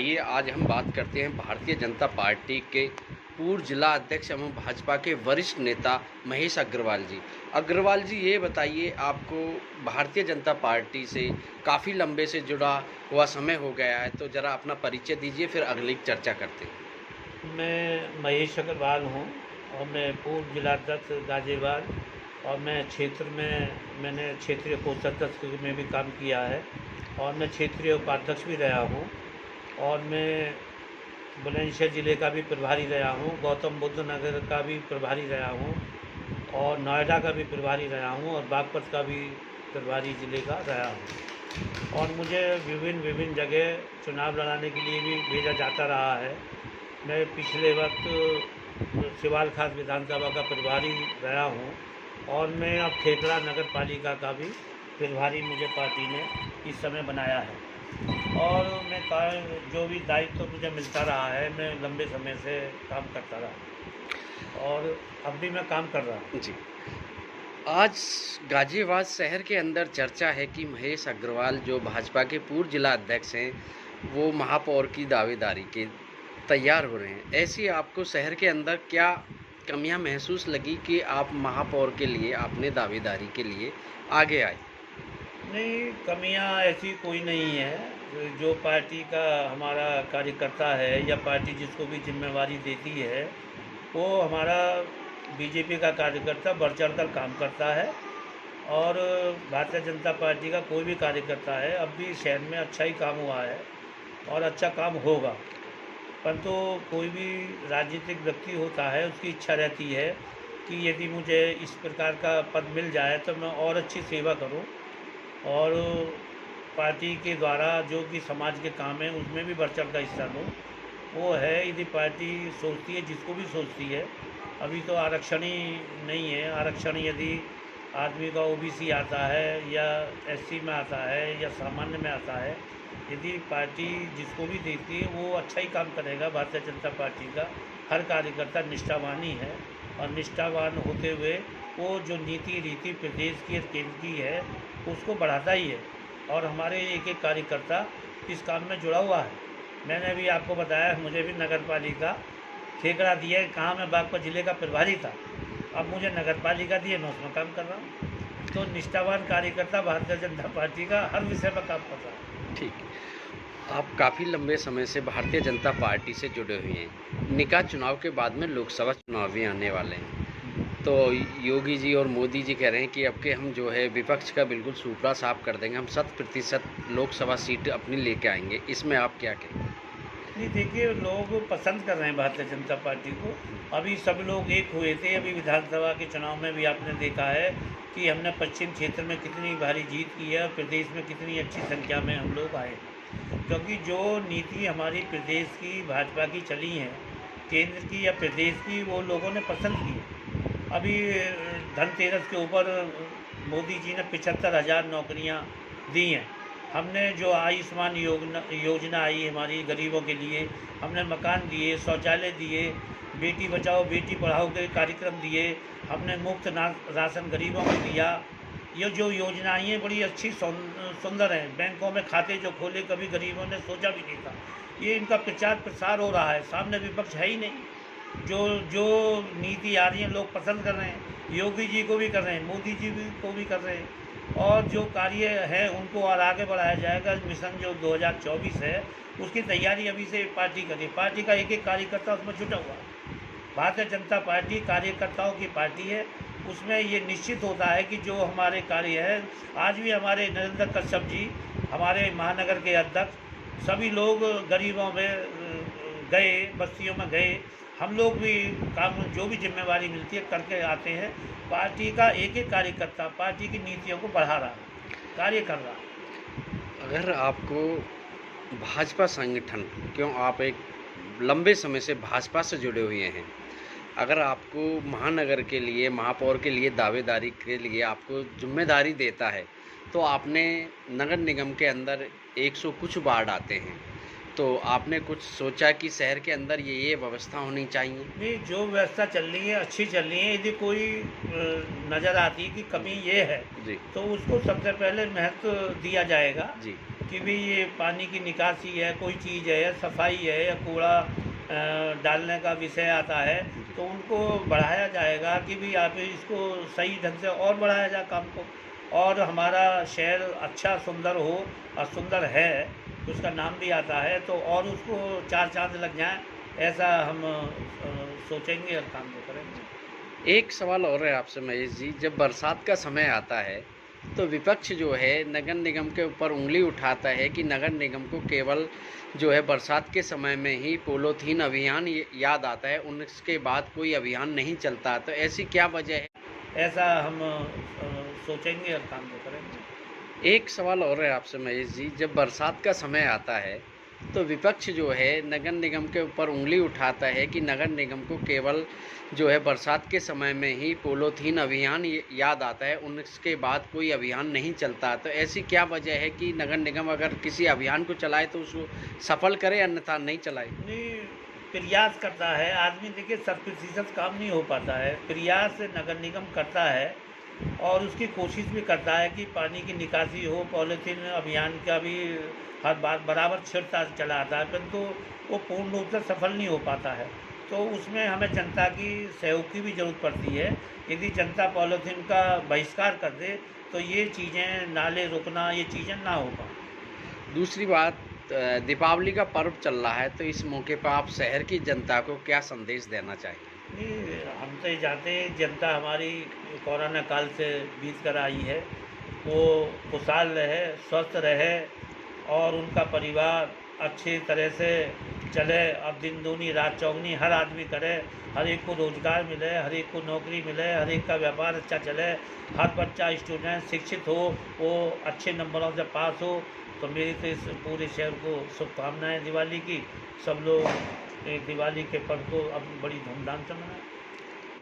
आइए आज हम बात करते हैं भारतीय जनता पार्टी के पूर्व जिला अध्यक्ष एवं भाजपा के वरिष्ठ नेता महेश अग्रवाल जी। अग्रवाल जी, ये बताइए, आपको भारतीय जनता पार्टी से काफ़ी लंबे से जुड़ा हुआ समय हो गया है, तो ज़रा अपना परिचय दीजिए, फिर अगली चर्चा करते हैं। मैं महेश अग्रवाल हूँ और मैं पूर्व जिलाध्यक्ष गाजियाबाद और मैं क्षेत्र में मैंने क्षेत्रीय कोषाध्यक्ष में भी काम किया है और मैं क्षेत्रीय उपाध्यक्ष भी रहा हूँ और मैं बुलंदशहर ज़िले का भी प्रभारी रहा हूँ, गौतम बुद्ध नगर का भी प्रभारी रहा हूँ और नोएडा का भी प्रभारी रहा हूँ और बागपत का भी प्रभारी ज़िले का रहा हूँ। और मुझे विभिन्न विभिन्न जगह चुनाव लड़ाने के लिए भी भेजा जाता रहा है। मैं पिछले वक्त सिवाल खास विधानसभा का प्रभारी रहा हूँ और मैं अब खेतड़ा नगर पालिका का भी प्रभारी मुझे पार्टी ने इस समय बनाया है और मैं जो भी दायित्व मुझे मिलता रहा है मैं लंबे समय से काम करता रहा और अब भी मैं काम कर रहा हूँ जी। आज गाजियाबाद शहर के अंदर चर्चा है कि महेश अग्रवाल जो भाजपा के पूर्व जिला अध्यक्ष हैं, वो महापौर की दावेदारी के तैयार हो रहे हैं। ऐसी आपको शहर के अंदर क्या कमियां महसूस लगी कि आप महापौर के लिए, आपने दावेदारी के लिए आगे आए? नहीं, कमियां ऐसी कोई नहीं है। जो पार्टी का हमारा कार्यकर्ता है या पार्टी जिसको भी जिम्मेवारी देती है, वो हमारा बीजेपी का कार्यकर्ता बढ़ चढ़ कर काम करता है और भारतीय जनता पार्टी का कोई भी कार्यकर्ता है, अब भी शहर में अच्छा ही काम हुआ है और अच्छा काम होगा। परंतु कोई भी राजनीतिक व्यक्ति होता है, उसकी इच्छा रहती है कि यदि मुझे इस प्रकार का पद मिल जाए तो मैं और अच्छी सेवा करूं और पार्टी के द्वारा जो कि समाज के काम है उसमें भी बढ़ चढ़ का हिस्सा लूँ। वो है, यदि पार्टी सोचती है, जिसको भी सोचती है, अभी तो आरक्षण ही नहीं है। आरक्षण यदि आदमी का ओबीसी आता है या एससी में आता है या सामान्य में आता है, यदि पार्टी जिसको भी देती है वो अच्छा ही काम करेगा। भारतीय जनता पार्टी का हर कार्यकर्ता निष्ठावान ही है और निष्ठावान होते हुए वो जो नीति रीति प्रदेश की केंद्र की है उसको बढ़ाता ही है और हमारे एक एक कार्यकर्ता इस काम में जुड़ा हुआ है। मैंने भी आपको बताया, मुझे भी नगर पालिका ठेकड़ा दिया है। कहाँ मैं बागपत ज़िले का प्रभारी था, अब मुझे नगर पालिका दिए, मैं उसमें काम कर रहा हूँ। तो निष्ठावान कार्यकर्ता भारतीय जनता पार्टी का हर विषय पर काम कर रहा है। ठीक है। आप काफ़ी लंबे समय से भारतीय जनता पार्टी से जुड़े हुए हैं। निकाय चुनाव के बाद में लोकसभा चुनाव भी आने वाले हैं, तो योगी जी और मोदी जी कह रहे हैं कि अब के हम जो है विपक्ष का बिल्कुल सूपड़ा साफ कर देंगे, हम 100% लोकसभा सीट अपनी लेके आएंगे। इसमें आप क्या कहेंगे? नहीं, देखिए, लोग पसंद कर रहे हैं भारतीय जनता पार्टी को। अभी सब लोग एक हुए थे। अभी विधानसभा के चुनाव में भी आपने देखा है कि हमने पश्चिम क्षेत्र में कितनी भारी जीत की है और प्रदेश में कितनी अच्छी संख्या में हम लोग आए, क्योंकि जो नीति हमारी प्रदेश की भाजपा की चली है, केंद्र की या प्रदेश की, वो लोगों ने पसंद की है। अभी धनतेरस के ऊपर मोदी जी ने 75,000 नौकरियां दी हैं। हमने जो आयुष्मान योजना आई हमारी गरीबों के लिए, हमने मकान दिए, शौचालय दिए, बेटी बचाओ बेटी पढ़ाओ के कार्यक्रम दिए, हमने मुफ्त राशन गरीबों को दिया। ये जो योजनाएं हैं बड़ी अच्छी सुंदर हैं। बैंकों में खाते जो खोले, कभी गरीबों ने सोचा भी नहीं था। ये इनका प्रचार प्रसार हो रहा है, सामने विपक्ष है ही नहीं। जो नीति आ रही है लोग पसंद कर रहे हैं, योगी जी को भी कर रहे हैं, मोदी जी को भी कर रहे हैं और जो कार्य है उनको और आगे बढ़ाया जाएगा। मिशन जो 2024 है उसकी तैयारी अभी से पार्टी करी। पार्टी का एक एक कार्यकर्ता उसमें जुटा हुआ है। भारतीय जनता पार्टी कार्यकर्ताओं की पार्टी है। उसमें ये निश्चित होता है कि जो हमारे कार्य है, आज भी हमारे नरेंद्र कश्यप जी, हमारे महानगर के अध्यक्ष, सभी लोग गरीबों में गए, बस्तियों में गए। हम लोग भी काम, जो भी जिम्मेवारी मिलती है करके आते हैं। पार्टी का एक एक कार्यकर्ता पार्टी की नीतियों को बढ़ा रहा है, कार्य कर रहा है। अगर आपको भाजपा संगठन, क्यों आप एक लंबे समय से भाजपा से जुड़े हुए हैं, अगर आपको महानगर के लिए, महापौर के लिए दावेदारी के लिए आपको जिम्मेदारी देता है, तो आपने नगर निगम के अंदर 100 कुछ वार्ड आते हैं, तो आपने कुछ सोचा कि शहर के अंदर ये व्यवस्था होनी चाहिए? नहीं, जो व्यवस्था चल रही है अच्छी चल रही है। यदि कोई नज़र आती है कि कमी ये है जी तो उसको सबसे पहले महत्व दिया जाएगा। जी। कि भी ये पानी की निकासी है, कोई चीज़ है या सफाई है या कूड़ा डालने का विषय आता है, तो उनको बढ़ाया जाएगा कि भी आप इसको सही ढंग से और बढ़ाया जाए काम को, और हमारा शहर अच्छा सुंदर हो, और सुंदर है तो उसका नाम भी आता है, तो और उसको चार चांद लग जाएं, ऐसा हम सोचेंगे और काम को करेंगे। एक सवाल और है आपसे महेश जी, जब बरसात का समय आता है तो विपक्ष जो है नगर निगम के ऊपर उंगली उठाता है कि नगर निगम को केवल जो है बरसात के समय में ही पॉलीथीन अभियान याद आता है, उसके बाद कोई अभियान नहीं चलता, तो ऐसी क्या वजह है? ऐसा हम सोचेंगे और काम को करेंगे। एक सवाल और है आपसे महेश जी, जब बरसात का समय आता है तो विपक्ष जो है नगर निगम के ऊपर उंगली उठाता है कि नगर निगम को केवल जो है बरसात के समय में ही पॉलीथीन अभियान याद आता है, उसके बाद कोई अभियान नहीं चलता, तो ऐसी क्या वजह है कि नगर निगम अगर किसी अभियान को चलाए तो उसको सफल करे, अन्यथा नहीं चलाए? नहीं, प्रयास करता है आदमी, देखिए 100% काम नहीं हो पाता है, प्रयास नगर निगम करता है और उसकी कोशिश भी करता है कि पानी की निकासी हो, पॉलीथीन अभियान का भी हर बार बराबर छिड़ता चला आता है, परंतु वो पूर्ण रूप से सफल नहीं हो पाता है। तो उसमें हमें जनता की सहयोग की भी ज़रूरत पड़ती है। यदि जनता पॉलीथीन का बहिष्कार कर दे तो ये चीज़ें, नाले रुकना, ये चीज़ें ना हो पाए। दूसरी बात, दीपावली का पर्व चल रहा है, तो इस मौके पर आप शहर की जनता को क्या संदेश देना चाहिए? नहीं, हम तो ये चाहते हैं जनता हमारी कोरोना काल से बीत कर आई है, वो खुशहाल रहे, स्वस्थ रहे और उनका परिवार अच्छी तरह से चले। अब दिन दूनी रात चौगनी हर आदमी करे, हर एक को रोज़गार मिले, हर एक को नौकरी मिले, हर एक का व्यापार अच्छा चले, हर बच्चा स्टूडेंट शिक्षित हो, वो अच्छे नंबरों से पास हो। तो मेरी तो इस पूरे शहर को शुभकामनाएँ दिवाली की। सब लोग दिवाली के पर्व को अब बड़ी धूमधाम से मनाएं।